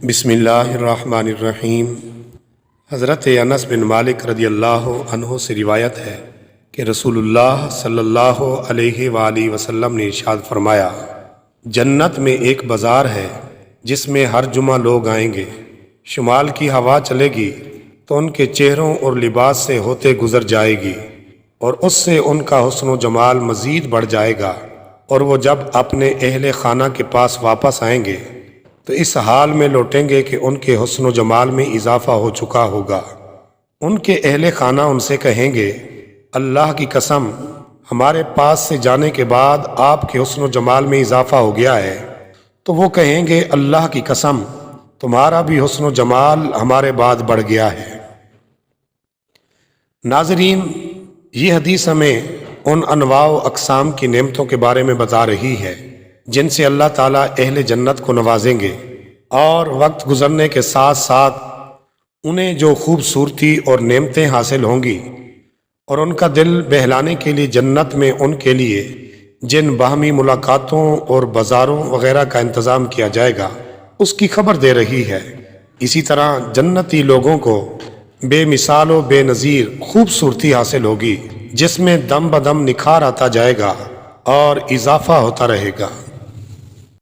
بسم اللہ الرحمن الرحیم۔ حضرت انس بن مالک رضی اللہ عنہ سے روایت ہے کہ رسول اللہ صلی اللہ علیہ وآلہ وسلم نے ارشاد فرمایا، جنت میں ایک بازار ہے جس میں ہر جمعہ لوگ آئیں گے۔ شمال کی ہوا چلے گی تو ان کے چہروں اور لباس سے ہوتے گزر جائے گی، اور اس سے ان کا حسن و جمال مزید بڑھ جائے گا، اور وہ جب اپنے اہل خانہ کے پاس واپس آئیں گے تو اس حال میں لوٹیں گے کہ ان کے حسن و جمال میں اضافہ ہو چکا ہوگا۔ ان کے اہل خانہ ان سے کہیں گے، اللہ کی قسم، ہمارے پاس سے جانے کے بعد آپ کے حسن و جمال میں اضافہ ہو گیا ہے۔ تو وہ کہیں گے، اللہ کی قسم، تمہارا بھی حسن و جمال ہمارے بعد بڑھ گیا ہے۔ ناظرین، یہ حدیث ہمیں ان انواع و اقسام کی نعمتوں کے بارے میں بتا رہی ہے جن سے اللہ تعالیٰ اہل جنت کو نوازیں گے، اور وقت گزرنے کے ساتھ ساتھ انہیں جو خوبصورتی اور نعمتیں حاصل ہوں گی، اور ان کا دل بہلانے کے لیے جنت میں ان کے لیے جن باہمی ملاقاتوں اور بازاروں وغیرہ کا انتظام کیا جائے گا، اس کی خبر دے رہی ہے۔ اسی طرح جنتی لوگوں کو بے مثال و بے نظیر خوبصورتی حاصل ہوگی، جس میں دم بدم نکھار آتا جائے گا اور اضافہ ہوتا رہے گا۔